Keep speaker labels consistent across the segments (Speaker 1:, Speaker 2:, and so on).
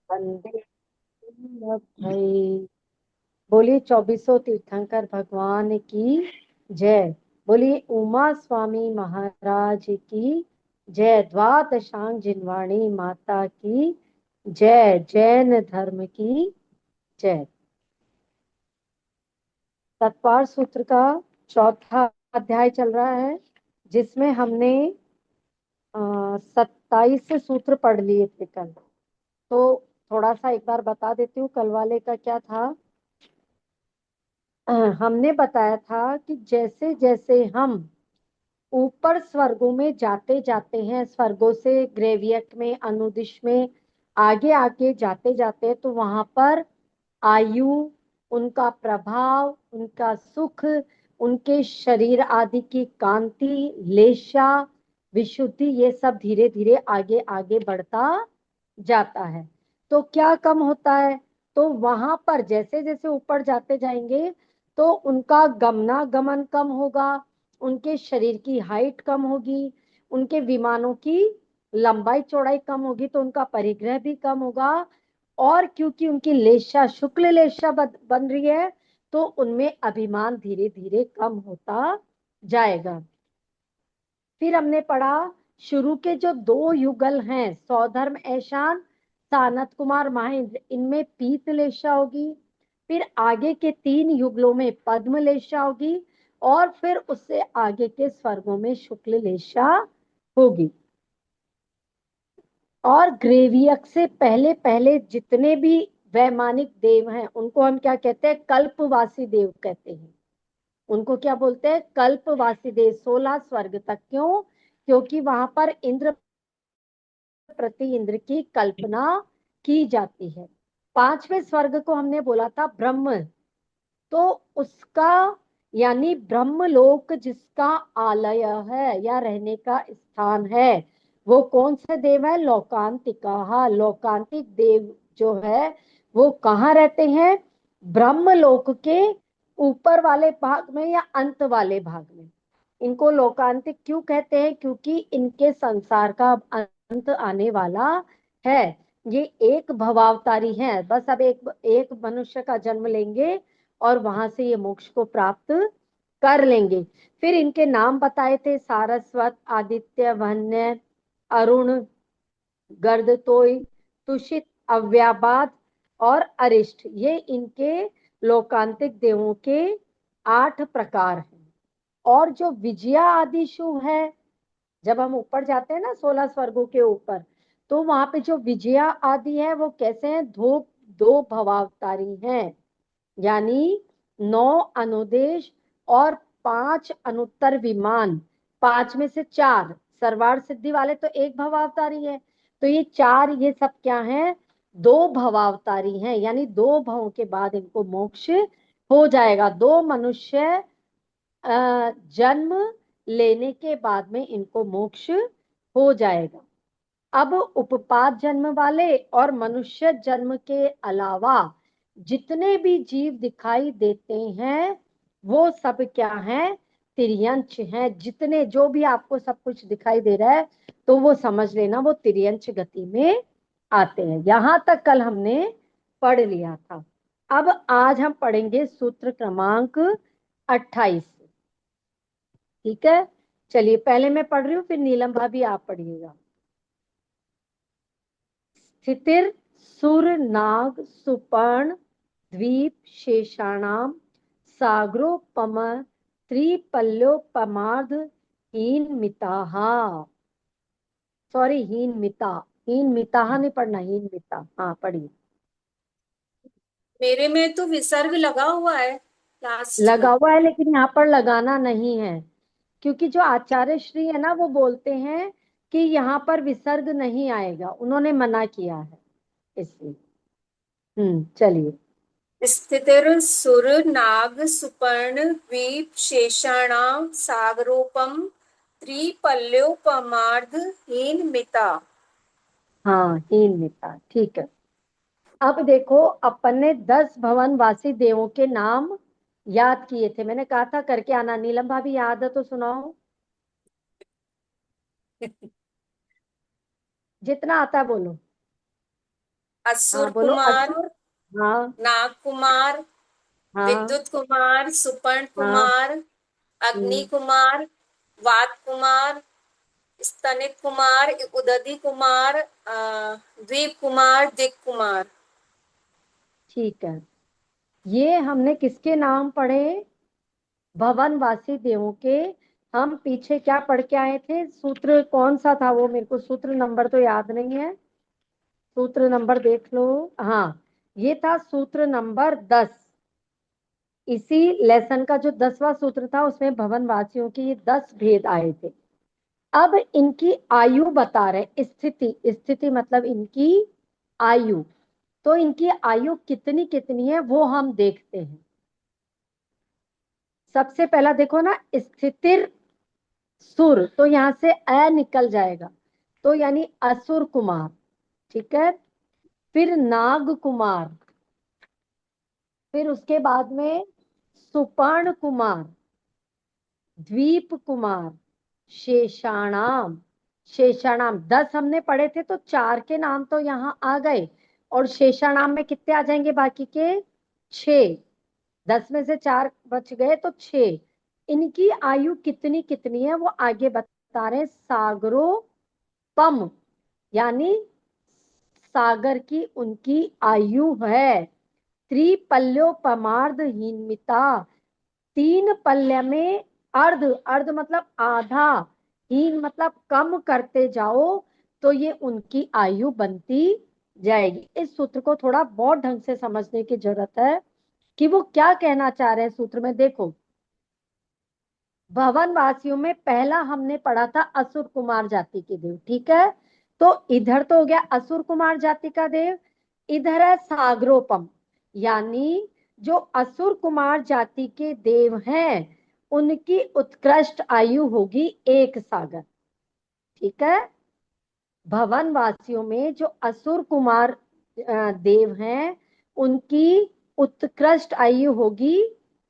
Speaker 1: वंदे भाई। बोलिए चौबीसों तीर्थंकर भगवान की जय। बोलिए उमा स्वामी महाराज की जय। द्वादशांग जिनवाणी माता की जय। जैन धर्म की जय। तत्पर सूत्र का चौथा अध्याय चल रहा है, जिसमें हमने 27 सूत्र पढ़ लिए थे कल। तो थोड़ा सा एक बार बता देती हूँ कल वाले का क्या था। हमने बताया था कि जैसे जैसे हम ऊपर स्वर्गों में जाते जाते हैं, स्वर्गों से ग्रेवियक में, अनुदिश में आगे आगे जाते जाते हैं, तो वहां पर आयु, उनका प्रभाव, उनका सुख, उनके शरीर आदि की कांति, लेशा, विशुद्धि, ये सब धीरे धीरे आगे आगे बढ़ता जाता है। तो क्या कम होता है? तो वहां पर जैसे जैसे ऊपर जाते जाएंगे तो उनका गमनागमन कम होगा, उनके शरीर की हाइट कम होगी, उनके विमानों की लंबाई चौड़ाई कम होगी, तो उनका परिग्रह भी कम होगा। और क्योंकि उनकी लेशा शुक्ल लेशा बन रही है, तो उनमें अभिमान धीरे धीरे कम होता जाएगा। फिर हमने पढ़ा शुरू के जो दो युगल हैं, सौधर्म ऐशान, सानत कुमार महेंद्र, इनमें पीत लेशा होगी। फिर आगे के तीन युगलों में पद्म लेशा होगी, और फिर उससे आगे के स्वर्गों में शुक्ल लेशा होगी। और ग्रेवियक से पहले पहले जितने भी वैमानिक देव हैं, उनको हम क्या कहते हैं? कल्पवासी देव कहते हैं। उनको क्या बोलते हैं? कल्पवासी देव। 16 स्वर्ग तक। क्यों? क्योंकि वहां पर इंद्र प्रति इंद्र की कल्पना की जाती है। पांचवें स्वर्ग को हमने बोला था ब्रह्म। तो उसका यानी ब्रह्मलोक जिसका आलय है या रहने का स्थान है, वो कौन से देव है? लोकांतिका। लोकांतिक देव जो है वो कहाँ रहते हैं? ब्रह्मलोक के ऊपर वाले भाग में या अंत वाले भाग में। इनको लोकांतिक क्यों कहते हैं? क्योंकि इनके संसार का अंत आने वाला है। ये एक भवावतारी है, बस अब एक एक मनुष्य का जन्म लेंगे और वहां से ये मोक्ष को प्राप्त कर लेंगे। फिर इनके नाम बताए थे, सारस्वत, आदित्य, वन्य, अरुण, गर्दतोय, तुषित, अव्याबाद और अरिष्ट। ये इनके लोकांतिक देवों के 8 प्रकार हैं। और जो विजया आदिशु है, जब हम ऊपर जाते हैं ना 16 स्वर्गों के ऊपर, तो वहां पे जो विजया आदि है वो कैसे हैं? दो दो भवावतारी हैं। यानी 9 अनुदेश और 5 अनुत्तर विमान। 5 में से 4 सर्वार्थ सिद्धि वाले तो एक भवावतारी है। तो ये 4 ये सब क्या हैं? 2 भवावतारी हैं। यानी 2 भवों के बाद इनको मोक्ष हो जाएगा। 2 मनुष्य जन्म लेने के बाद में इनको मोक्ष हो जाएगा। अब उपपात जन्म वाले और मनुष्य जन्म के अलावा जितने भी जीव दिखाई देते हैं, वो सब क्या हैं? तिर्यंच हैं। जितने जो भी आपको सब कुछ दिखाई दे रहा है, तो वो समझ लेना वो तिर्यंच गति में आते हैं। यहां तक कल हमने पढ़ लिया था। अब आज हम पढ़ेंगे सूत्र क्रमांक 28। ठीक है, चलिए पहले मैं पढ़ रही हूँ, फिर नीलम भाभी आप पढ़िएगा। स्थितिर सुर नाग सुपर्ण द्वीप शेषाणाम सागरोपम त्रिपल्योपमार्ध हीन मिताहा। सॉरी, हीन मिता। हीन मिताहा नहीं पढ़ना, हीन मिता। हाँ पढ़िए।
Speaker 2: मेरे में तो विसर्ग लगा हुआ है लास्ट में।
Speaker 1: लगा हुआ है, लेकिन यहाँ पर लगाना नहीं है, क्योंकि जो आचार्य श्री है ना वो बोलते हैं कि यहाँ पर विसर्ग नहीं आएगा, उन्होंने मना किया है इसलिए। चलिए।
Speaker 2: स्थितिर सुर नाग सुपर्ण द्वीप शेषाणाम सागरोपम त्रिपल्योपमार्ध हीन मिता।
Speaker 1: हाँ, हीन मिता, ठीक है। अब देखो, अपन ने 10 भवन वासी देवों के नाम याद किए थे। मैंने कहा था करके आना। नीलम भाभी याद है तो सुनाओ, जितना आता है बोलो।
Speaker 2: असुर
Speaker 1: हाँ बोलो,
Speaker 2: कुमार,
Speaker 1: असुर। हाँ
Speaker 2: नाग कुमार,
Speaker 1: हाँ
Speaker 2: विद्युत कुमार, सुपर्ण
Speaker 1: हाँ।
Speaker 2: कुमार, अग्नि
Speaker 1: हम्म,
Speaker 2: कुमार, वात कुमार, स्तनित कुमार, उदधी कुमार, द्वीप कुमार, दिक कुमार।
Speaker 1: ठीक है। ये हमने किसके नाम पढ़े? भवनवासी देवों के। हम पीछे क्या पढ़ के आए थे? सूत्र कौन सा था वो? मेरे को सूत्र नंबर तो याद नहीं है। सूत्र नंबर देख लो। हाँ, ये था सूत्र नंबर 10। इसी लेसन का जो 10वां सूत्र था उसमें भवनवासियों की ये 10 भेद आए थे। अब इनकी आयु बता रहे, स्थिति, स्थिति मतलब इनकी आयु। तो इनकी आयु कितनी कितनी है वो हम देखते हैं। सबसे पहला देखो ना, स्थितिर सुर, तो यहां से अ निकल जाएगा, तो यानी असुर कुमार। ठीक है। फिर नाग कुमार, फिर उसके बाद में सुपर्ण कुमार, द्वीप कुमार, शेषाणाम। शेषाणाम 10 हमने पढ़े थे, तो 4 के नाम तो यहाँ आ गए, और शेषाणाम में कितने आ जाएंगे बाकी के? 6। 10 में से 4 बच गए तो 6। इनकी आयु कितनी कितनी है वो आगे बता रहे हैं। सागरोपम, यानी सागर की उनकी आयु है। त्रिपल्योपमार्ध हीनमिता, 3 पल्य में अर्ध, अर्ध मतलब आधा, हीन मतलब कम करते जाओ, तो ये उनकी आयु बनती जाएगी। इस सूत्र को थोड़ा बहुत ढंग से समझने की जरूरत है कि वो क्या कहना चाह रहे हैं सूत्र में। देखो, भवन वासियों में पहला हमने पढ़ा था असुर कुमार जाति के देव। ठीक है। तो इधर तो हो गया असुर कुमार जाति का देव। इधर है सागरोपम, यानी जो असुर कुमार जाति के देव हैं उनकी उत्कृष्ट आयु होगी 1 सागर। ठीक है। भवन वासियों में जो असुर कुमार देव हैं उनकी उत्कृष्ट आयु होगी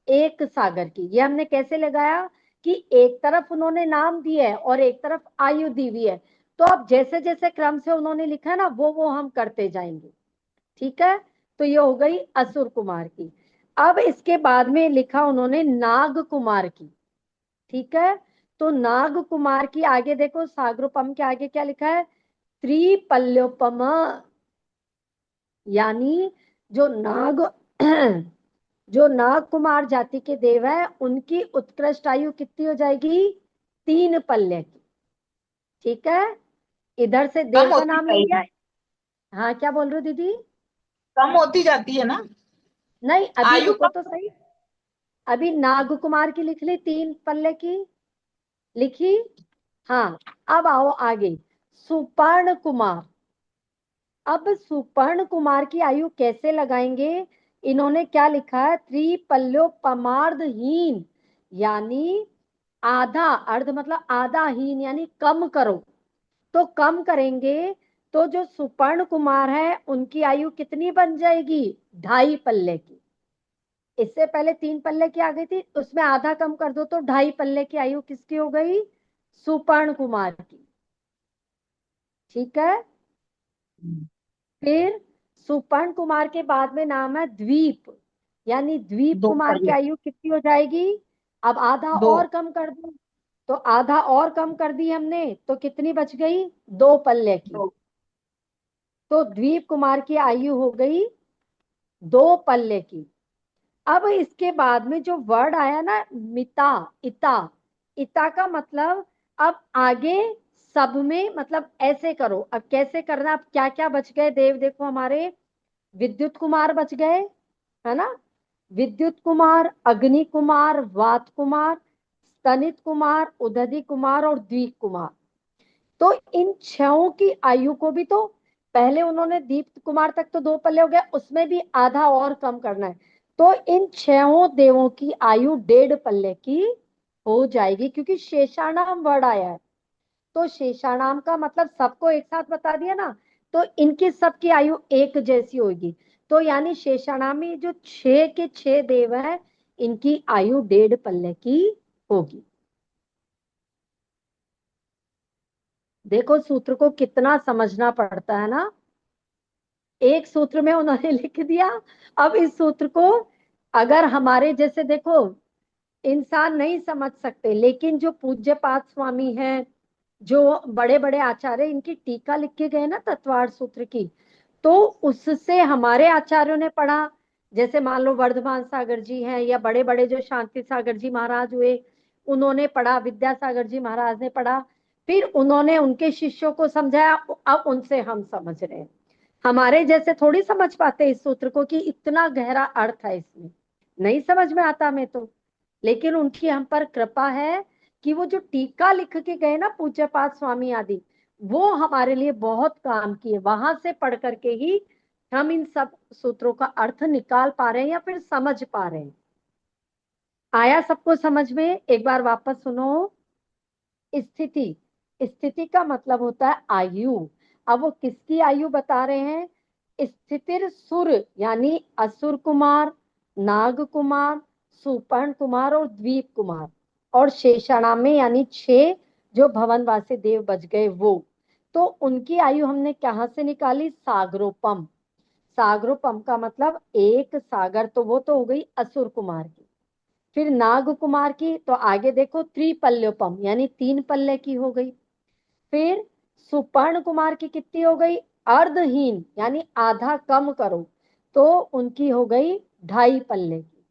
Speaker 1: 1 सागर की। ये हमने कैसे लगाया कि एक तरफ उन्होंने नाम दिया है और एक तरफ आयु दी हुई है, तो अब जैसे जैसे क्रम से उन्होंने लिखा है ना वो हम करते जाएंगे। ठीक है। तो ये हो गई असुर कुमार की। अब इसके बाद में लिखा उन्होंने नाग कुमार की। ठीक है। तो नाग कुमार की आगे देखो, सागरोपम के आगे क्या लिखा है? त्रिपल्योपम, यानी जो नाग जो नाग कुमार जाति के देव है उनकी उत्कृष्ट आयु कितनी हो जाएगी? 3 पल्ले की। ठीक है। इधर से
Speaker 3: कम
Speaker 1: देव का
Speaker 3: होती
Speaker 1: नाम ले लिया।
Speaker 3: जाएगी।
Speaker 1: हाँ, क्या बोल रहे हो दीदी?
Speaker 3: कम होती जाती है ना।
Speaker 1: नहीं, अभी
Speaker 3: आयु
Speaker 1: रुको
Speaker 3: कम।
Speaker 1: तो सही। अभी नाग कुमार की लिख ली, 3 पल्ले की लिखी। हाँ, अब आओ आगे, सुपर्ण कुमार। अब सुपर्ण कुमार की आयु कैसे लगाएंगे? इन्होंने क्या लिखा है? त्रिपल्योपमार्धहीन, यानी आधा, अर्ध मतलब आधा, हीन यानी कम करो। तो कम करेंगे तो जो सुपर्ण कुमार है उनकी आयु कितनी बन जाएगी? 2.5 पल्ले की। इससे पहले 3 पल्ले की आ गई थी, उसमें आधा कम कर दो तो 2.5 पल्ले की आयु किसकी हो गई? सुपर्ण कुमार की। ठीक है। फिर सुपर्ण कुमार के बाद में नाम है द्वीप, यानी द्वीप
Speaker 3: दो
Speaker 1: कुमार की
Speaker 3: पल्ले।
Speaker 1: आयु कितनी हो जाएगी? अब आधा
Speaker 3: दो।
Speaker 1: और कम कर दो, तो आधा और कम कर दी हमने, तो कितनी बच गई? 2 पल्ले की।
Speaker 3: दो।
Speaker 1: तो द्वीप कुमार की आयु हो गई 2 पल्ले की। अब इसके बाद में जो वर्ड आया ना, मिता, इता, इता का मतलब, अब आगे सब में मतलब ऐसे करो। अब कैसे करना? अब क्या क्या बच गए देव देखो हमारे? विद्युत कुमार बच गए, है ना? विद्युत कुमार, अग्नि कुमार, वात कुमार, स्तनित कुमार, उदधि कुमार और द्वीप कुमार। तो इन छहों की आयु को भी तो पहले उन्होंने दीप कुमार तक तो 2 पल्ले हो गए, उसमें भी आधा और कम करना है। तो इन छहों देवों की आयु 1.5 पल्ले की हो जाएगी, क्योंकि शेषाणाम वर्ड आया है। तो शेषाणाम का मतलब सबको एक साथ बता दिया ना, तो इनकी सबकी आयु एक जैसी होगी। तो यानी शेषाणामी जो 6 के 6 देव है, इनकी आयु 1.5 पल्ले की होगी। देखो सूत्र को कितना समझना पड़ता है ना। एक सूत्र में उन्होंने लिख दिया। अब इस सूत्र को अगर हमारे जैसे देखो इंसान नहीं समझ सकते, लेकिन जो पूज्यपाद स्वामी हैं, जो बड़े बड़े आचार्य, इनकी टीका लिख के गए ना तत्वार्थ सूत्र की, तो उससे हमारे आचार्यों ने पढ़ा। जैसे मान लो वर्धमान सागर जी हैं, या बड़े बड़े जो शांति सागर जी महाराज हुए, उन्होंने पढ़ा, विद्यासागर जी महाराज ने पढ़ा, फिर उन्होंने उनके शिष्यों को समझाया, अब उनसे हम समझ रहे हैं। हमारे जैसे थोड़ी समझ पाते इस सूत्र को कि इतना गहरा अर्थ है इसमें, नहीं समझ में आता हमें तो। लेकिन उनकी हम पर कृपा है कि वो जो टीका लिख के गए ना पूज्यपाद स्वामी आदि, वो हमारे लिए बहुत काम किए। वहां से पढ़ करके ही हम इन सब सूत्रों का अर्थ निकाल पा रहे हैं या फिर समझ पा रहे हैं। आया सबको समझ में? एक बार वापस सुनो। स्थिति, स्थिति का मतलब होता है आयु। अब वो किसकी आयु बता रहे हैं? स्थितिर सुर यानी असुर कुमार, नाग कुमार, सुपर्ण कुमार और द्वीप कुमार, और शेषाणामे यानी 6 जो भवनवासी देव बच गए वो। तो उनकी आयु हमने कहां से निकाली? सागरोपम। सागरोपम का मतलब एक सागर, तो वो तो हो गई असुर कुमार की। फिर नाग कुमार की तो आगे देखो त्रिपल्योपम यानी 3 पल्ले की हो गई। फिर सुपर्ण कुमार की कितनी हो गई? अर्धहीन यानी आधा कम करो, तो उनकी हो गई 2.5 पल्ले की।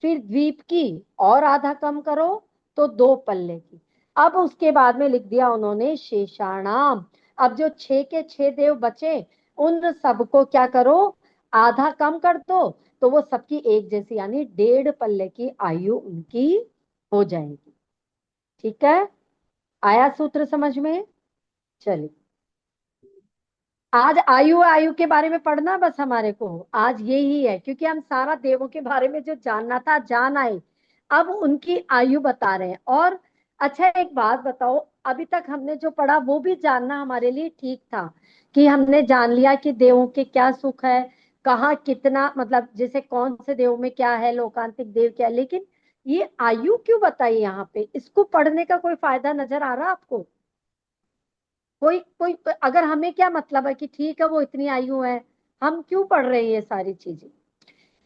Speaker 1: फिर द्वीप की और आधा कम करो तो 2 पल्ले की। अब उसके बाद में लिख दिया उन्होंने शेषाणाम। अब जो 6 के 6 देव बचे, उन सबको क्या करो? आधा कम कर दो, तो वो सबकी एक जैसी यानी 1.5 पल्ले की आयु उनकी हो जाएगी। ठीक है, आया सूत्र समझ में? चलिए, आज आयु आयु के बारे में पढ़ना बस हमारे को आज यही है, क्योंकि हम सारा देवों के बारे में जो जानना था जान आए। अब उनकी आयु बता रहे हैं। और अच्छा एक बात बताओ, अभी तक हमने जो पढ़ा वो भी जानना हमारे लिए ठीक था, कि हमने जान लिया कि देवों के क्या सुख है, कहाँ कितना, मतलब जैसे कौन से देव में क्या है, लोकांतिक देव क्या है, लेकिन ये आयु क्यों बताई यहाँ पे? इसको पढ़ने का कोई फायदा नजर आ रहा आपको? कोई कोई अगर हमें क्या मतलब है कि ठीक है वो इतनी आयु है, हम क्यों पढ़ रहे हैं ये सारी चीजें?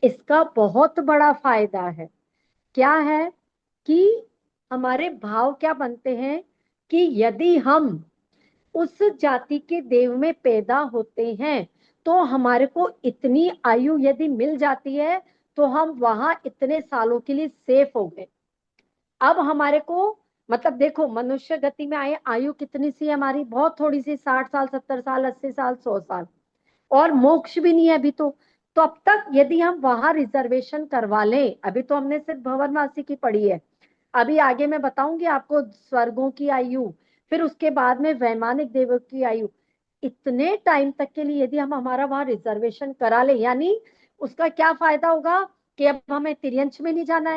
Speaker 1: इसका बहुत बड़ा फायदा है। क्या है? कि हमारे भाव क्या बनते हैं, कि यदि हम उस जाति के देव में पैदा होते हैं, तो हमारे को इतनी आयु यदि मिल जाती है, तो हम वहां इतने सालों के लिए सेफ हो गए। अब हमारे को मतलब देखो, मनुष्य गति में आए आयु कितनी सी है हमारी? बहुत थोड़ी सी, 60 साल, 70 साल, 80 साल, 100 साल, और मोक्ष भी नहीं है अभी तो अब तक यदि हम वहां रिजर्वेशन करवा लें, अभी तो हमने सिर्फ भवनवासी की पढ़ी है, अभी आगे मैं बताऊंगी आपको स्वर्गों की आयु, फिर उसके बाद में वैमानिक देवों की आयु। इतने टाइम तक के लिए यदि हम हमारा वहां रिजर्वेशन करा ले, यानी उसका क्या फायदा होगा? कि अब हमें तिर्यंच में नहीं जाना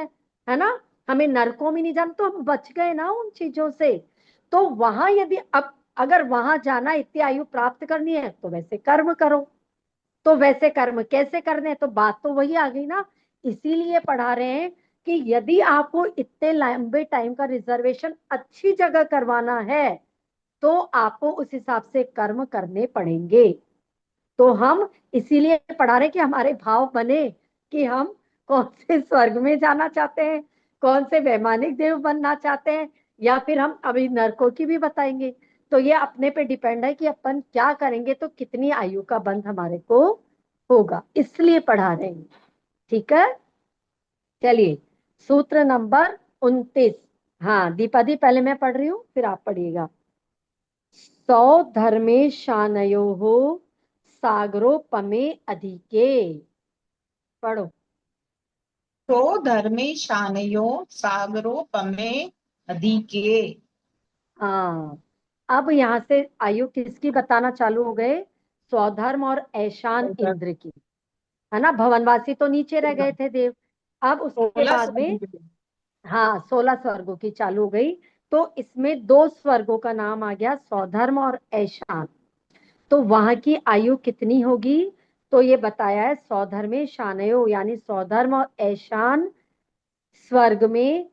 Speaker 1: है ना, हमें नरकों में नहीं जाना, तो हम बच गए ना उन चीजों से। तो वहां यदि अब अगर वहां जाना, इतनी आयु प्राप्त करनी है, तो वैसे कर्म करो। तो वैसे कर्म कैसे करने हैं? तो बात तो वही आ गई ना। इसीलिए पढ़ा रहे हैं कि यदि आपको इतने लंबे टाइम का रिजर्वेशन अच्छी जगह करवाना है, तो आपको उस हिसाब से कर्म करने पड़ेंगे। तो हम इसीलिए पढ़ा रहे हैं कि हमारे भाव बने कि हम कौन से स्वर्ग में जाना चाहते हैं, कौन से वैमानिक देव बनना चाहते हैं, या फिर हम अभी नरकों की भी बताएंगे। तो ये अपने पे डिपेंड है कि अपन क्या करेंगे, तो कितनी आयु का बंध हमारे को होगा, इसलिए पढ़ा रहे हैं। ठीक है, चलिए सूत्र नंबर 29। हाँ दीपा दी, पहले मैं पढ़ रही हूँ फिर आप पढ़िएगा। सौ धर्मे शानयो हो, सागरोपमे अधिके। पढ़ो।
Speaker 3: तो धर्मे शानयो सागरोपमे अधिके।
Speaker 1: हाँ, अब यहाँ से आयु किसकी बताना चालू हो गए? स्वधर्म और ऐशान इंद्र की, है ना। भवनवासी तो नीचे रह गए थे देव। अब उसके
Speaker 3: 16
Speaker 1: बाद
Speaker 3: स्वर्गों
Speaker 1: में
Speaker 3: के लिए।
Speaker 1: हाँ 16 स्वर्गों की चालू हो गई। तो इसमें 2 स्वर्गों का नाम आ गया, स्वधर्म और ऐशान। तो वहां की आयु कितनी होगी? तो ये बताया है, स्वधर्मे शानयो यानी स्वधर्म और ऐशान स्वर्ग में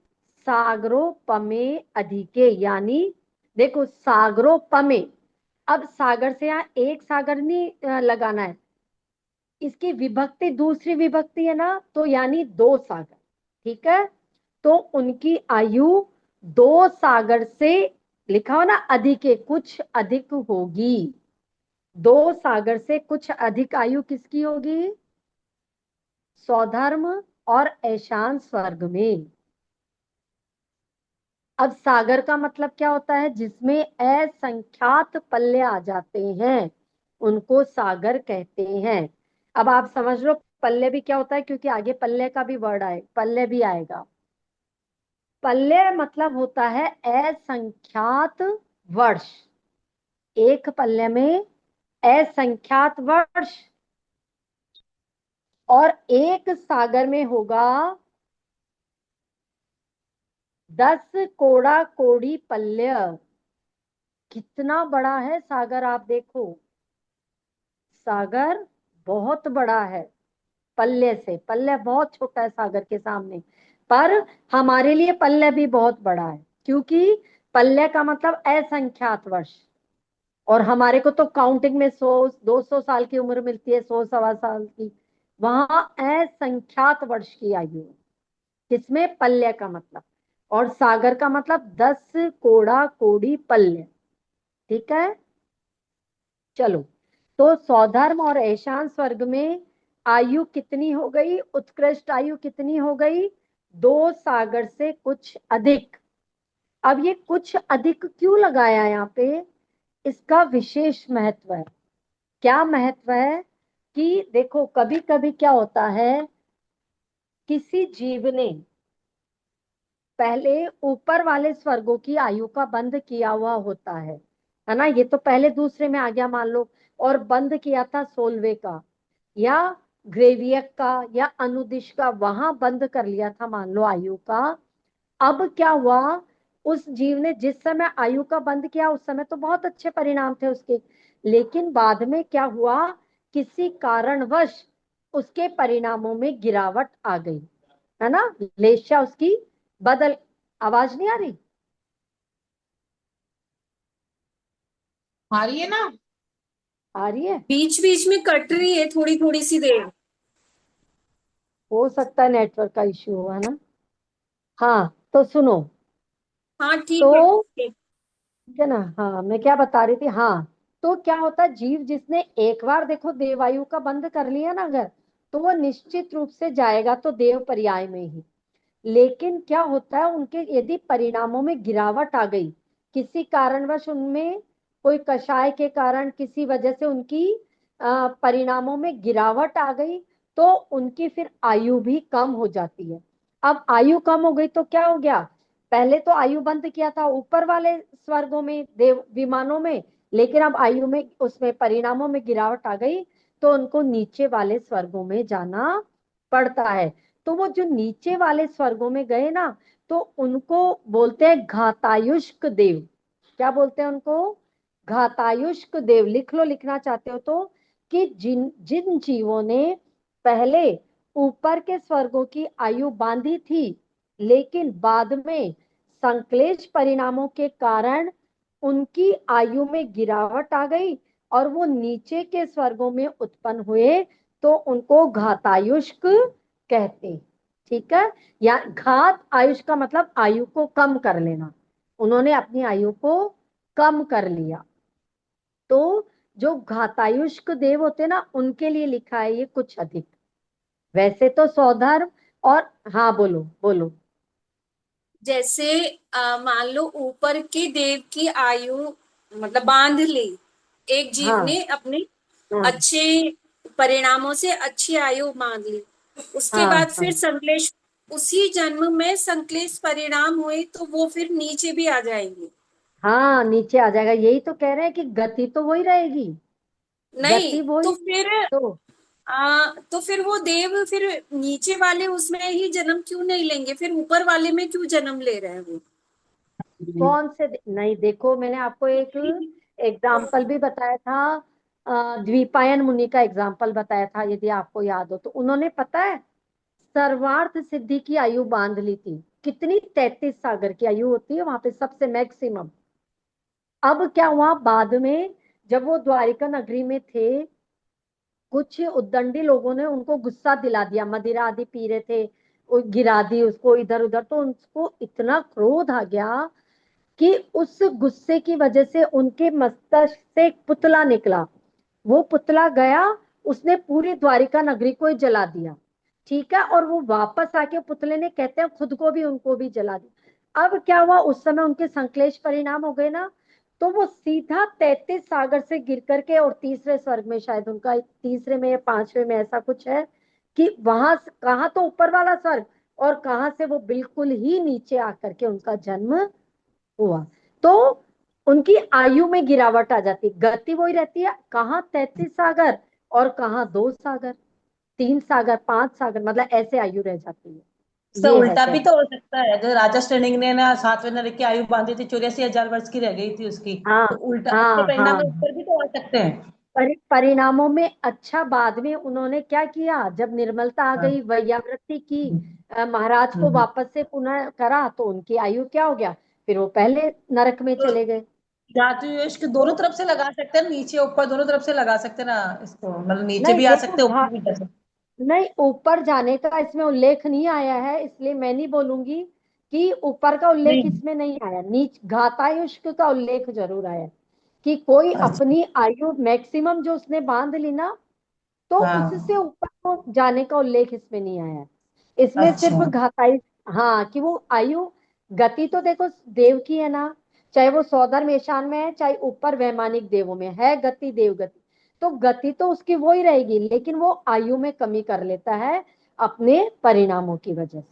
Speaker 1: सागरोपमे अधिके, यानी देखो सागरोपमे, अब सागर से यहाँ एक सागर नहीं लगाना है, इसकी विभक्ति दूसरी विभक्ति है ना, तो यानी 2 सागर, ठीक है। तो उनकी आयु 2 सागर से, लिखा हो ना अधिक है, कुछ अधिक होगी। 2 सागर से कुछ अधिक आयु किसकी होगी? सौधर्म और ऐशान स्वर्ग में। अब सागर का मतलब क्या होता है? जिसमें असंख्यात पल्ले आ जाते हैं उनको सागर कहते हैं। अब आप समझ लो पल्ले भी क्या होता है, क्योंकि आगे पल्ले का भी वर्ड आए, पल्ले भी आएगा। पल्ले मतलब होता है असंख्यात वर्ष। एक पल्ले में असंख्यात वर्ष, और एक सागर में होगा 10 कोड़ा कोड़ी पल्य। कितना बड़ा है सागर, आप देखो। सागर बहुत बड़ा है पल्ले से, पल्ले बहुत छोटा है सागर के सामने। पर हमारे लिए पल्ले भी बहुत बड़ा है, क्योंकि पल्ले का मतलब असंख्यात वर्ष। और हमारे को तो काउंटिंग में 100-200 साल की उम्र मिलती है, 100-125 साल की। वहां असंख्यात वर्ष की आयु है, किसमें? पल्ले का मतलब। और सागर का मतलब 10 कोड़ा कोड़ी पल्ले, ठीक है। चलो, तो सौधर्म और ऐशान स्वर्ग में आयु कितनी हो गई? उत्कृष्ट आयु कितनी हो गई? 2 सागर से कुछ अधिक। अब ये कुछ अधिक क्यों लगाया यहाँ पे? इसका विशेष महत्व है। क्या महत्व है? कि देखो कभी कभी क्या होता है, किसी जीव ने पहले ऊपर वाले स्वर्गों की आयु का बंध किया हुआ होता है ना। ये तो पहले दूसरे में आ गया मान लो, और बंद किया था 16वें का, या ग्रेवियक का, या अनुदिश का, वहां बंद कर लिया था मान लो आयु का। अब क्या हुआ, उस जीव ने जिस समय आयु का बंद किया उस समय तो बहुत अच्छे परिणाम थे उसके, लेकिन बाद में क्या हुआ, किसी कारणवश उसके परिणामों में गिरावट आ गई, है ना। लेशा उसकी बदल। आवाज नहीं आ रही?
Speaker 3: आ रही है ना?
Speaker 1: आ रही है।
Speaker 2: बीच बीच में कट रही है थोड़ी थोड़ी सी देर।
Speaker 1: हो सकता है नेटवर्क का इश्यू हुआ ना। हाँ तो सुनो।
Speaker 2: हाँ ठीक है
Speaker 1: तो
Speaker 2: ठीक।
Speaker 1: ठीक है ना, हाँ मैं क्या बता रही थी, हाँ। तो क्या होता है, जीव जिसने एक बार देखो देवायु का बंद कर लिया ना अगर, तो वो निश्चित रूप से जाएगा तो देव पर्याय में ही। लेकिन क्या होता है, उनके यदि परिणामों में गिरावट आ गई, किसी कारणवश उनमें कोई कषाय के कारण किसी वजह से उनकी परिणामों में गिरावट आ गई, तो उनकी फिर आयु भी कम हो जाती है। अब आयु कम हो गई तो क्या हो गया, पहले तो आयु बंद किया था ऊपर वाले स्वर्गों में, देव विमानों में, लेकिन अब आयु में उसमें परिणामों में गिरावट आ गई, तो उनको नीचे वाले स्वर्गों में जाना पड़ता है। तो वो जो नीचे वाले स्वर्गों में गए ना, तो उनको बोलते हैं घातायुष्क देव। क्या बोलते हैं उनको? घातायुष्क देव। लिख लो, लिखना चाहते हो तो, कि जिन जिन जीवों ने पहले ऊपर के स्वर्गों की आयु बांधी थी, लेकिन बाद में संक्लेश परिणामों के कारण उनकी आयु में गिरावट आ गई और वो नीचे के स्वर्गों में उत्पन्न हुए, तो उनको घातायुष्क कहते हैं, ठीक है। या घात आयुष का मतलब आयु को कम कर लेना, उन्होंने अपनी आयु को कम कर लिया। तो जो घातायुष्क देव होते ना, उनके लिए लिखा है ये कुछ अधिक। वैसे तो सौधर्म और, हाँ बोलो बोलो।
Speaker 2: जैसे मान लो ऊपर के देव की आयु मतलब बांध ली, एक जीव
Speaker 1: हाँ
Speaker 2: ने अपने
Speaker 1: हाँ
Speaker 2: अच्छे परिणामों से अच्छी आयु बांध ली, उसके
Speaker 1: हाँ
Speaker 2: बाद
Speaker 1: हाँ
Speaker 2: फिर संक्लेश, उसी जन्म में संक्लेश परिणाम हुए तो वो फिर नीचे भी आ जाएंगे।
Speaker 1: हाँ, नीचे आ जाएगा, यही तो कह रहे हैं कि गति तो वही रहेगी,
Speaker 2: नहीं
Speaker 1: गति
Speaker 2: तो
Speaker 1: वही।
Speaker 2: फिर
Speaker 1: तो
Speaker 2: तो फिर वो देव फिर नीचे वाले उसमें ही जन्म क्यों नहीं लेंगे, फिर ऊपर वाले में क्यों जन्म ले रहे हैं वो?
Speaker 1: कौन से नहीं, देखो मैंने आपको एक एग्जाम्पल भी बताया था, द्वीपायन मुनि का एग्जाम्पल बताया था, यदि आपको याद हो तो। उन्होंने पता है सर्वार्थ सिद्धि की आयु बांध ली थी। कितनी? 33 सागर की आयु होती है वहां पे सबसे मैक्सिमम। अब क्या हुआ बाद में, जब वो द्वारिका नगरी में थे, कुछ उद्दंडी लोगों ने उनको गुस्सा दिला दिया, मदिरा आदि पी रहे थे, वो गिरा दी उसको इधर उधर, तो उनको इतना क्रोध आ गया कि उस गुस्से की वजह से उनके मस्तिष्क से एक पुतला निकला। वो पुतला गया, उसने पूरी द्वारिका नगरी को ही जला दिया। ठीक है, और वो वापस आके पुतले ने, कहते हैं, खुद को भी उनको भी जला दिया। अब क्या हुआ, उस समय उनके संश्लेष परिणाम हो गए ना, तो वो सीधा 33 सागर से गिर करके, और तीसरे स्वर्ग में, शायद उनका तीसरे में या पांचवें में ऐसा कुछ है, कि वहां कहाँ तो ऊपर वाला स्वर्ग, और कहाँ से वो बिल्कुल ही नीचे आकर के उनका जन्म हुआ। तो उनकी आयु में गिरावट आ जाती, गति वही रहती है, कहाँ 33 सागर और कहाँ 2 सागर, 3 सागर, 5 सागर, मतलब ऐसे आयु रह जाती है।
Speaker 4: इसका
Speaker 1: ये है
Speaker 4: उल्टा भी
Speaker 1: कहना।
Speaker 4: तो हो सकता है, जो राजा श्रेणिक ने ना 7वें नरक की आयु बांधी थी, 84,000 वर्ष की रह गई थी उसकी।
Speaker 1: हाँ
Speaker 4: तो उल्टा उसके
Speaker 1: हाँ
Speaker 4: परिणाम
Speaker 1: हाँ।
Speaker 4: में ऊपर भी तो आ सकते हैं।
Speaker 1: परिणामों में अच्छा, बाद में उन्होंने क्या किया, जब निर्मलता आ
Speaker 4: हाँ।
Speaker 1: गई, वैयावृत्ति की, महाराज को
Speaker 4: हम्म।
Speaker 1: वापस से पुनः करा, तो उनकी आयु क्या हो गया, फिर वो पहले नरक में
Speaker 4: तो
Speaker 1: चले गए।
Speaker 4: धातु इश्क दोनों तरफ से लगा सकते हैं, नीचे ऊपर दोनों तरफ से लगा सकते हैं ना इसको, मतलब नीचे
Speaker 1: नहीं
Speaker 4: भी आ
Speaker 1: देखो,
Speaker 4: सकते हैं, ऊपर भी जा सकते
Speaker 1: नहीं, ऊपर जाने का इसमें उल्लेख नहीं आया है, इसलिए मैं नहीं बोलूंगी कि ऊपर का
Speaker 4: हैं।
Speaker 1: उल्लेख
Speaker 4: नहीं।
Speaker 1: इसमें नहीं आया। नीच घातायुष्क का उल्लेख जरूर आया, कि कोई
Speaker 4: अच्छा।
Speaker 1: अपनी आयु मैक्सिमम जो उसने बांध ली ना, तो
Speaker 4: हाँ।
Speaker 1: उससे ऊपर को जाने का उल्लेख इसमें नहीं आया है। इसमें सिर्फ
Speaker 4: अच्छा।
Speaker 1: घाताई, हाँ, कि वो आयु, गति तो देखो देव की है ना, चाहे वो सौधर्म ईशान में है, चाहे ऊपर वैमानिक देवों में है गति, देव गति, तो गति तो उसकी वो ही रहेगी, लेकिन वो आयु में कमी कर लेता है अपने परिणामों की वजह से।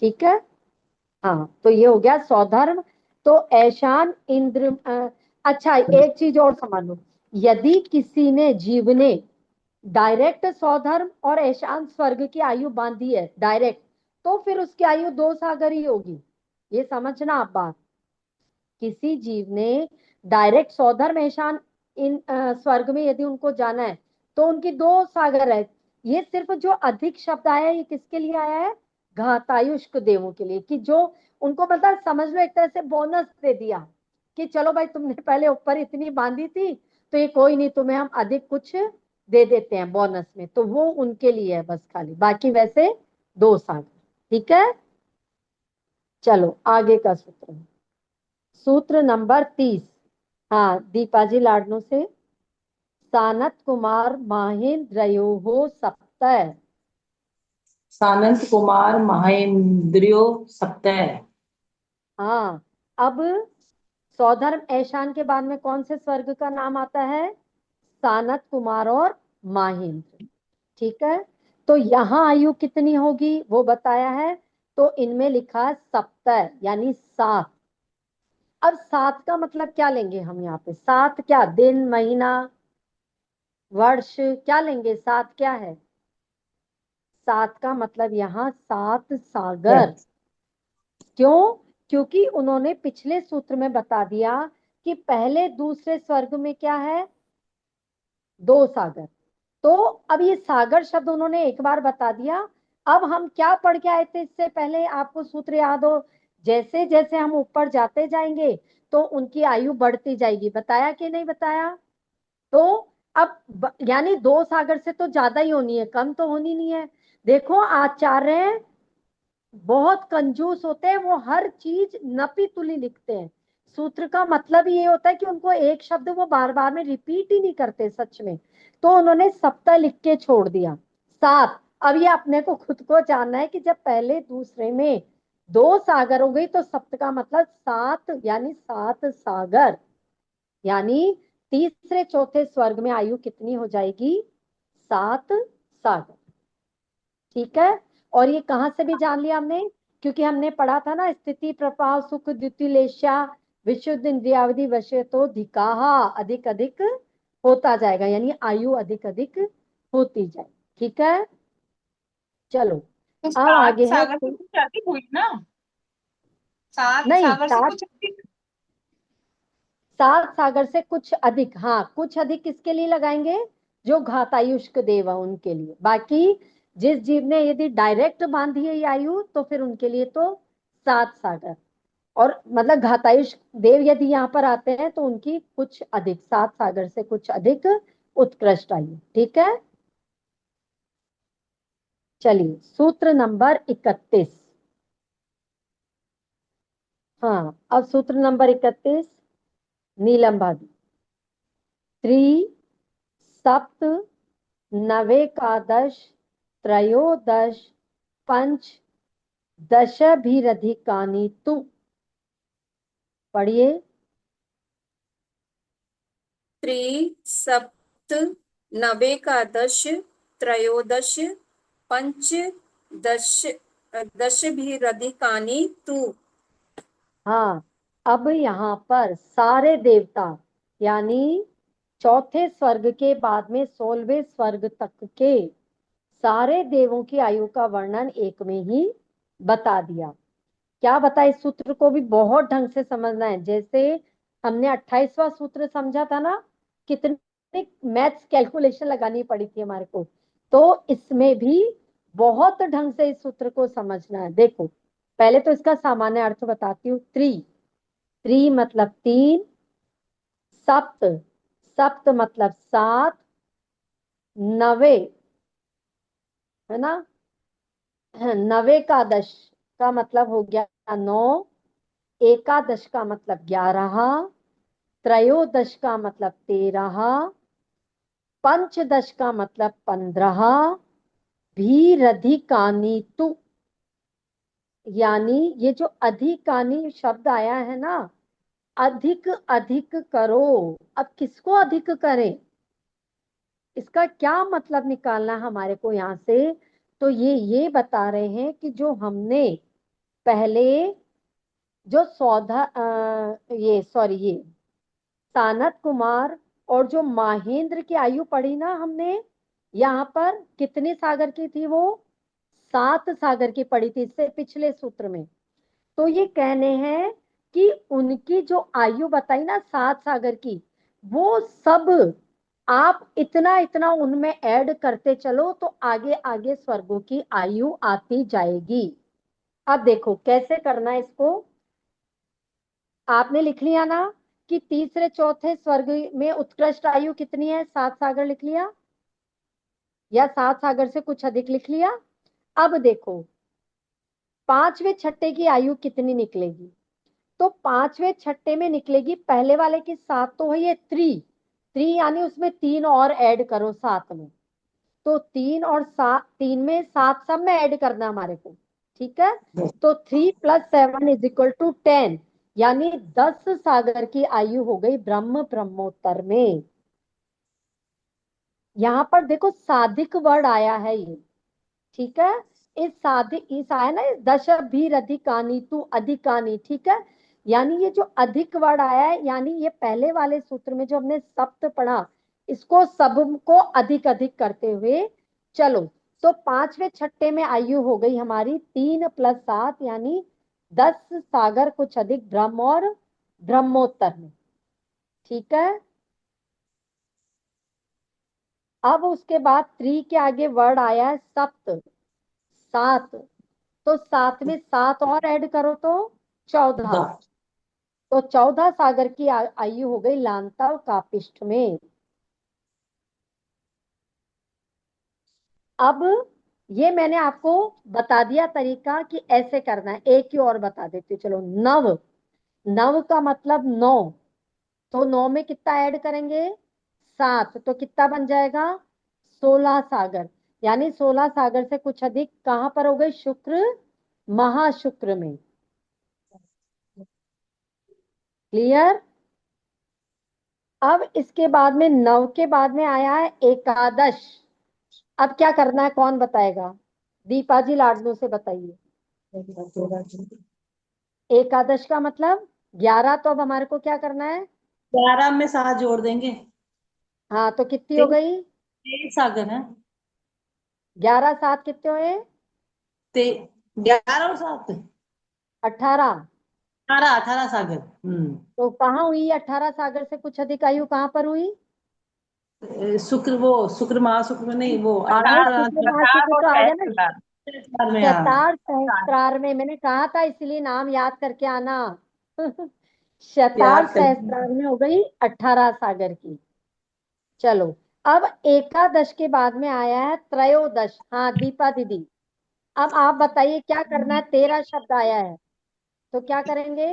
Speaker 1: ठीक है। हाँ, तो ये हो गया सौधर्म। तो ऐशान इंद्र, अच्छा, एक चीज और समझ लो, यदि किसी ने, जीव ने, डायरेक्ट सौधर्म और ऐशान स्वर्ग की आयु बांधी है डायरेक्ट, तो फिर उसकी आयु 2 सागर ही होगी। ये समझना आप बात। किसी जीव ने डायरेक्ट सौधर्म ऐशान इन स्वर्ग में यदि उनको जाना है, तो उनकी 2 सागर है। ये सिर्फ जो अधिक शब्द आया है, ये किसके लिए आया है, घातायुष्क देवों के लिए, कि जो उनको, मतलब समझ लो, एक तरह से बोनस दे दिया, कि चलो भाई, तुमने पहले ऊपर इतनी बांधी थी, तो ये कोई नहीं, तुम्हें हम अधिक कुछ दे देते हैं बोनस में, तो वो उनके लिए है बस, खाली, बाकी वैसे 2 सागर। ठीक है, चलो आगे का सूत्र, सूत्र नंबर 30। हाँ, दीपा जी लाडनों से। सानत कुमार महेंद्रयो सप्त।
Speaker 4: सानंत कुमार महेंद्रियो सप्तः।
Speaker 1: हाँ, अब सौधर्म ऐशान के बाद में कौन से स्वर्ग का नाम आता है, सानत कुमार और महेंद्र। ठीक है, तो यहाँ आयु कितनी होगी वो बताया है, तो इनमें लिखा है सप्त, यानी 7। अब 7 का मतलब क्या लेंगे हम यहाँ पे, 7 क्या, दिन, महीना, वर्ष, क्या लेंगे, 7 क्या है, 7 का मतलब यहाँ 7 सागर। क्यों, क्योंकि उन्होंने पिछले सूत्र में बता दिया कि पहले दूसरे स्वर्ग में क्या है, 2 सागर। तो अब ये सागर शब्द उन्होंने एक बार बता दिया। अब हम क्या पढ़ के आए थे इससे पहले, आपको सूत्र याद हो, जैसे जैसे हम ऊपर जाते जाएंगे तो उनकी आयु बढ़ती जाएगी, बताया कि नहीं बताया। तो अब यानी 2 सागर से तो ज्यादा ही होनी है, कम तो होनी नहीं है। देखो, आचार्य बहुत कंजूस होते हैं, वो हर चीज नपी तुली लिखते हैं। सूत्र का मतलब ये होता है कि उनको एक शब्द वो बार बार में रिपीट ही नहीं करते सच में, तो उन्होंने सप्ताह लिख के छोड़ दिया, 7। अब ये अपने को खुद को जानना है कि जब पहले दूसरे में 2 सागर हो गई, तो सप्त का मतलब 7, यानी 7 सागर, यानी तीसरे चौथे स्वर्ग में आयु कितनी हो जाएगी, 7 सागर। ठीक है, और ये कहां से भी जान लिया हमने, क्योंकि हमने पढ़ा था ना, स्थिति प्रभाव सुख द्युतिलेशा विशुद्ध इंद्रियावधि वश्य तो धिकाहा, अधिक अधिक होता जाएगा, यानी आयु अधिक अधिक होती जाए। ठीक है, चलो
Speaker 3: तो
Speaker 1: अब
Speaker 3: 7
Speaker 1: आगे है,
Speaker 3: सागर से कुछ अधिक हुई ना, 7
Speaker 1: नहीं,
Speaker 3: सागर से
Speaker 1: 7
Speaker 3: कुछ अधिक।
Speaker 1: 7 सागर से कुछ अधिक, हाँ, कुछ अधिक किसके लिए लगाएंगे, जो घातायुष्क देव है उनके लिए। बाकी जिस जीव ने यदि डायरेक्ट बांधी है ये आयु, तो फिर उनके लिए तो 7 सागर, और मतलब घातायुष देव यदि यहाँ पर आते हैं तो उनकी कुछ अधिक, 7 सागर से कुछ अधिक उत्कृष्ट आयु। ठीक है, चलिए सूत्र नंबर 31। हाँ, अब सूत्र नंबर 31 नीलम भाभी। त्रि सप्त नवेकादश त्रयोदश पंच दशभिरधिकानि तु। पढ़िए।
Speaker 2: त्रि सप्त नवेकादश त्रयोदश पंच दश दशभिरधिकानि तु।
Speaker 1: हाँ, अब यहाँ पर सारे देवता यानी चौथे स्वर्ग के बाद में 16वें स्वर्ग तक के सारे देवों की आयु का वर्णन एक में ही बता दिया। क्या बता, इस सूत्र को भी बहुत ढंग से समझना है। जैसे हमने 28वां सूत्र समझा था ना, कितने मैथ्स कैलकुलेशन लगानी पड़ी थी हमारे को, तो इसमें भी बहुत ढंग से इस सूत्र को समझना है। देखो, पहले तो इसका सामान्य अर्थ बताती हूँ। त्रि, त्रि मतलब 3, सप्त, सप्त मतलब 7, नवे है ना, नवे का दश का मतलब हो गया 9, एकादश का मतलब 11, त्रयोदश का मतलब 13, पंचदश का मतलब 15, भीरधिकानि तु, यानी ये जो अधिकानि शब्द आया है ना, अधिक अधिक करो। अब किसको अधिक करें, इसका क्या मतलब निकालना हमारे को यहाँ से, तो ये बता रहे हैं कि जो हमने पहले जो सौधा ये सॉरी ये सानत कुमार और जो महेंद्र की आयु पढ़ी ना हमने, यहाँ पर कितने सागर की थी वो, 7 सागर की पढ़ी थी इससे पिछले सूत्र में। तो ये कहने हैं कि उनकी जो आयु बताई ना 7 सागर की, वो सब आप इतना इतना उनमें ऐड करते चलो तो आगे आगे स्वर्गों की आयु आती जाएगी। अब देखो कैसे करना है इसको। आपने लिख लिया ना कि तीसरे चौथे स्वर्ग में उत्कृष्ट आयु कितनी है, 7 सागर लिख लिया, या 7 सागर से कुछ अधिक लिख लिया। अब देखो पांचवें छठे की आयु कितनी निकलेगी, तो पांचवें छठे में निकलेगी पहले वाले की 7 तो है ये त्रि, त्रि यानी उसमें 3 और ऐड करो 7 में, तो 3 और 7, 3 में 7 सब में ऐड करना हमारे को। ठीक है, तो 3 + 7 = 10, यानी 10 सागर की आयु हो गई ब्रह्म ब्रह्मोत्तर में। यहां पर देखो साधिक वर्ड आया है ये। ठीक है, इस साधिक इस आया ना, दश भी अधिकानी तू अधिकानी। ठीक है, यानी ये जो अधिक वर्ड आया है, यानी ये पहले वाले सूत्र में जो हमने सप्त पढ़ा, इसको सब को अधिक अधिक करते हुए चलो, तो पांचवें छठे में आयु हो गई हमारी 3 + 7 यानी 10 सागर कुछ अधिक ब्रह्म और ब्रह्मोत्तर में। ठीक है, अब उसके बाद त्रि के आगे वर्ड आया है सप्त, 7, तो 7 में 7 और ऐड करो तो 14, तो 14 सागर की आयु हो गई लांता और कापिष्ठ में। अब ये मैंने आपको बता दिया तरीका कि ऐसे करना है। एक ही और बता देती हूँ, चलो। नव, नव का मतलब 9, तो 9 में कितना ऐड करेंगे, 7, तो कितना बन जाएगा 16 सागर, यानी 16 सागर से कुछ अधिक कहां पर हो गए, शुक्र महाशुक्र में। क्लियर। अब इसके बाद में नव के बाद में आया है एकादश। अब क्या करना है, कौन बताएगा, दीपा जी लाडनू से बताइए। एकादश का मतलब 11, तो अब हमारे को क्या करना है,
Speaker 4: 11 में 7 जोड़ देंगे,
Speaker 1: हाँ, तो कितनी हो गई,
Speaker 4: 23 सागर है।
Speaker 1: 11 7 कितने हुए,
Speaker 4: ते 11 और 7
Speaker 1: 18,
Speaker 4: 18 सागर।
Speaker 1: तो कहाँ हुई 18 सागर से कुछ अधिक आयु कहाँ पर हुई,
Speaker 4: शुक्र, वो शुक्र महाशुक्र में नहीं, वो
Speaker 1: अरे
Speaker 3: अठारह
Speaker 1: शुक्र
Speaker 3: अठारह
Speaker 1: महाशुक्र
Speaker 3: और
Speaker 1: तो आ गया ना,
Speaker 4: 8 में। हाँ,
Speaker 1: शतार सहस्त्रार में, मैंने कहा था इसलिए नाम याद करके आना। शतार
Speaker 4: याद कर।
Speaker 1: सहस्त्रार में हो गई 18 सागर की। चलो, अब एकादश के बाद में आया है त्रयोदश। हाँ दीपा दीदी, अब आप बताइए क्या करना है। 13 शब्द आया है तो क्या करेंगे।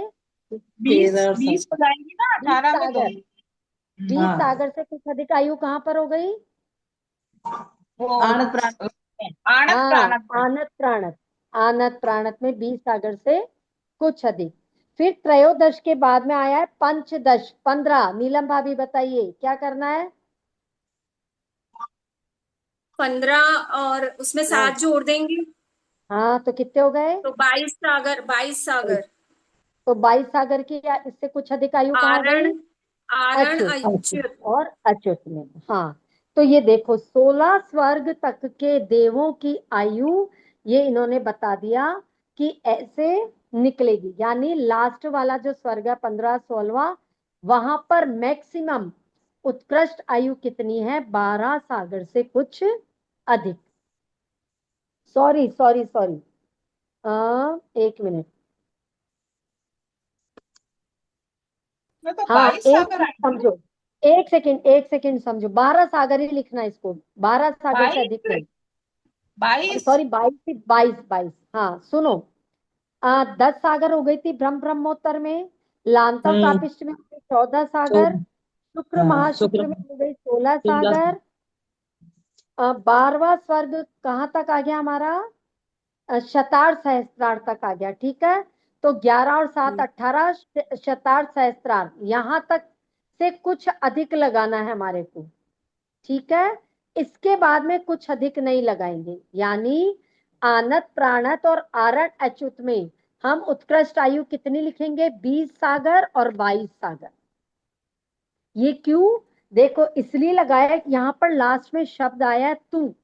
Speaker 3: 20 हो जाएंगी ना,
Speaker 1: 20
Speaker 3: 18 में तो।
Speaker 1: सागर, 20
Speaker 4: हाँ
Speaker 1: सागर से कुछ अधिक आयु कहाँ पर हो गई।
Speaker 3: वो
Speaker 4: आणत प्राण
Speaker 3: आणत
Speaker 1: हाँ
Speaker 3: प्राणत में।
Speaker 1: आनत प्राणत, आनत प्राणत में 20 सागर से कुछ अधिक। फिर त्रयोदश के बाद में आया है पंचदश 15। नीलम भाभी बताइए क्या करना है।
Speaker 2: 15 और उसमें
Speaker 1: हाँ
Speaker 2: 7 जोड़ देंगे
Speaker 1: हाँ तो कितने हो गए।
Speaker 2: तो 22 सागर, 22 सागर।
Speaker 1: तो 22 सागर की या इससे कुछ अधिक आयु कहाँ हो
Speaker 2: आरण,
Speaker 1: गई।
Speaker 2: आरण
Speaker 1: अच्युत,
Speaker 2: अच्युत।
Speaker 1: और अच्युत में। हाँ तो ये देखो 16 स्वर्ग तक के देवों की आयु ये इन्होंने बता दिया कि ऐसे निकलेगी। यानी लास्ट वाला जो स्वर्ग है 15 16, वहां पर मैक्सिमम उत्कृष्ट आयु कितनी है, 12 सागर से कुछ अधिक। Sorry sorry sorry, 1 minute.
Speaker 3: मैं तो
Speaker 1: हाँ
Speaker 3: 22
Speaker 1: एक
Speaker 3: सागर
Speaker 1: चीज
Speaker 3: आएंगे।
Speaker 1: समझो, 1 सेकेंड समझो, 12 सागर ही लिखना है इसको, 12 सागर से अधिक
Speaker 3: 22,
Speaker 1: नहीं।
Speaker 3: 22।
Speaker 1: सॉरी 22, 22। हाँ सुनो, 10 सागर हो गई थी ब्रह्म ब्रह्मोत्तर में, लांतव
Speaker 4: हम्म
Speaker 1: कापिष्ट में हो गई 14
Speaker 4: तो
Speaker 1: सागर, शुक्र
Speaker 4: हाँ शुक्र
Speaker 1: महाशुक्र में हो गई 16
Speaker 4: 16
Speaker 1: सागर। 12वां स्वर्ग कहाँ तक आ गया हमारा, शतार सहस्त्रार तक आ गया। ठीक है, तो 11 और 7 18, शतार सहस्त्रार यहां तक से कुछ अधिक लगाना है हमारे को। ठीक है, इसके बाद में कुछ अधिक नहीं लगाएंगे। यानी आनत प्राणत और आरण अच्युत में हम उत्कृष्ट आयु कितनी लिखेंगे, 20 सागर और 22 सागर। ये क्यों, देखो इसलिए लगाया कि यहां पर लास्ट में शब्द आया है तू।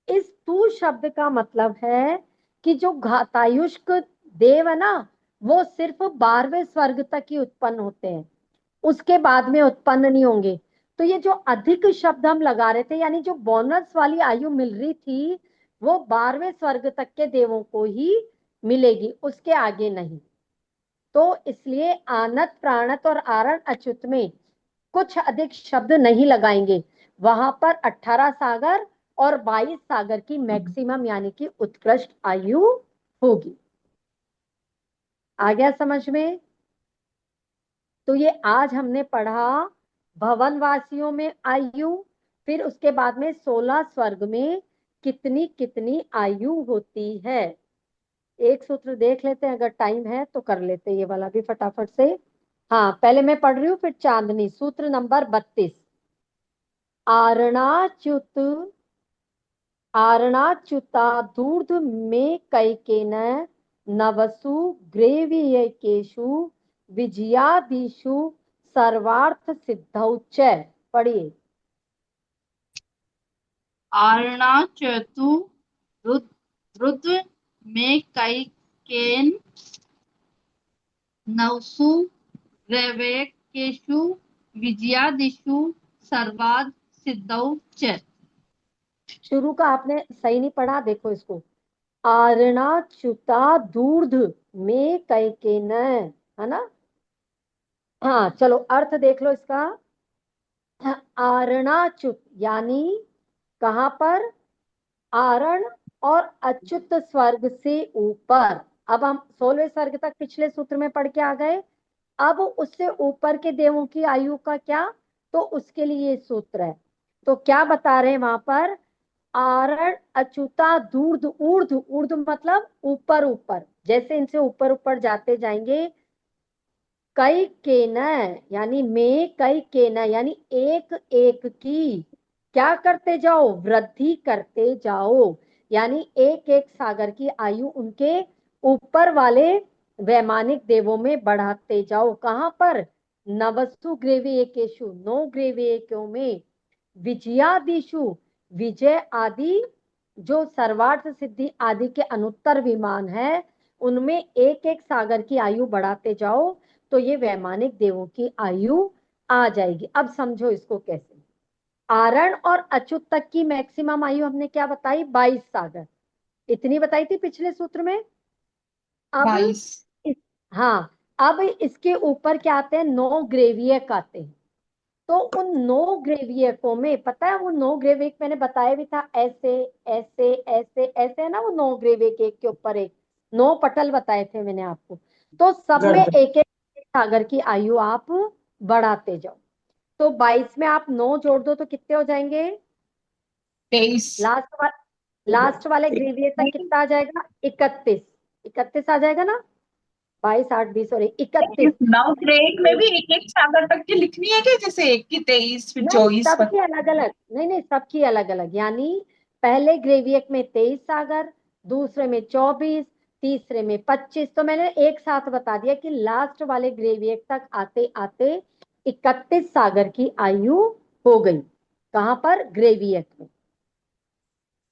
Speaker 1: इस तू शब्द का मतलब है कि जो घातायुष्क देव है ना, वो सिर्फ 12वें स्वर्ग तक ही उत्पन्न होते हैं, उसके बाद में उत्पन्न नहीं होंगे। तो ये जो अधिक शब्द हम लगा रहे थे, यानी जो बोनस वाली आयु मिल रही थी, वो 12वें स्वर्ग तक के देवों को ही मिलेगी, उसके आगे नहीं। तो इसलिए आनत प्राणत और आरण अच्युत में कुछ अधिक शब्द नहीं लगाएंगे। वहां पर 18 सागर और 22 सागर की मैक्सिमम यानी कि उत्कृष्ट आयु होगी। आ गया समझ में। तो ये आज हमने पढ़ा भवन वासियों में आयु, फिर उसके बाद में 16 स्वर्ग में कितनी कितनी आयु होती है। एक सूत्र देख लेते हैं, अगर टाइम है तो कर लेते हैं ये वाला भी फटाफट से। हाँ पहले मैं पढ़ रही हूँ, फिर चांदनी। सूत्र नंबर 32, आरणाच्युत, आरणाच्युतादूर्ध में कैकेन नवसु ग्रेवियकेषु विजयादिषु सर्वार्थ सिद्धौ च। पढ़िए।
Speaker 5: आरणाच्युतु रुद्र में कैकेन नवसु ग्रैवेकेषु विजयादिषु सर्वाद सिद्धौ च।
Speaker 1: शुरू का आपने सही नहीं पढ़ा, देखो इसको। आरणाच्युतादूर्ध में कैकेन, है ना। हाँ चलो अर्थ देख लो इसका। आरणाच्युत यानी कहां पर, आरण और अच्युत स्वर्ग से ऊपर। अब हम 16वें स्वर्ग तक पिछले सूत्र में पढ़ के आ गए। अब उससे ऊपर के देवों की आयु का क्या, तो उसके लिए ये सूत्र है। तो क्या बता रहे हैं वहां पर, आरण अच्युता दूर्ध, ऊर्ध, ऊर्ध मतलब ऊपर ऊपर, जैसे इनसे ऊपर ऊपर जाते जाएंगे। कई के न यानी में, कई के न यानी एक एक की क्या करते जाओ, वृद्धि करते जाओ। यानी एक एक सागर की आयु उनके ऊपर वाले वैमानिक देवों में बढ़ाते जाओ। कहां पर, नवसु ग्रेवियकेषु, 9 ग्रेवियकों में, विजयादिशु, विजय आदि, जो सर्वार्थ सिद्धि आदि के अनुत्तर विमान है, उनमें एक एक सागर की आयु बढ़ाते जाओ, तो ये वैमानिक देवों की आयु आ जाएगी। अब समझो इसको कैसे। आरण और अच्युत तक की मैक्सिमम आयु हमने क्या बताई, 22 सागर, इतनी बताई थी पिछले सूत्र में। अब
Speaker 3: 22।
Speaker 1: इस, हाँ अब इसके ऊपर क्या आते हैं, 9 ग्रेवियक आते हैं। तो उन 9 ग्रेवियकों में पता है, वो 9 ग्रेवियक मैंने बताया भी था, ऐसे ऐसे ऐसे ऐसे है ना, वो 9 ग्रेवियक एक के ऊपर एक 9 पटल बताए थे मैंने आपको। तो सब में एक एक सागर की आयु आप बढ़ाते जाओ। तो 22 में आप 9 जोड़ दो तो कितने हो जाएंगे?
Speaker 3: 23।
Speaker 1: लास्ट वाले ग्रेवियक तक कितना आ जाएगा? 31। 31 आ जाएगा ना? 22 8 20 और 31।
Speaker 3: 9 ग्रेड में भी एक एक सागर तक की लिखनी है क्या, जैसे 1 की 23 फिर
Speaker 1: नहीं,
Speaker 3: 24
Speaker 1: सबकी अलग अलग, नहीं सबकी अलग अलग, यानी पहले ग्रेवियक में 23 सागर, दूसरे में 24, तीसरे में 25। तो मैंने एक साथ बता दिया कि लास्ट वाले ग्रेवियक तक आते आते 31 सागर की आयु हो गई। कहां पर? ग्रेवियक में।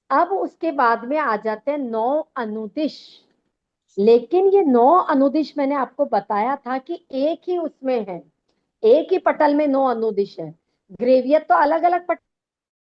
Speaker 1: अब उसके बाद में आ जाते हैं 9 अनुदिश। लेकिन ये 9 अनुदिश मैंने आपको बताया था कि एक ही उसमें है, एक ही पटल में 9 अनुदिश है। ग्रेवियत तो अलग अलग पटल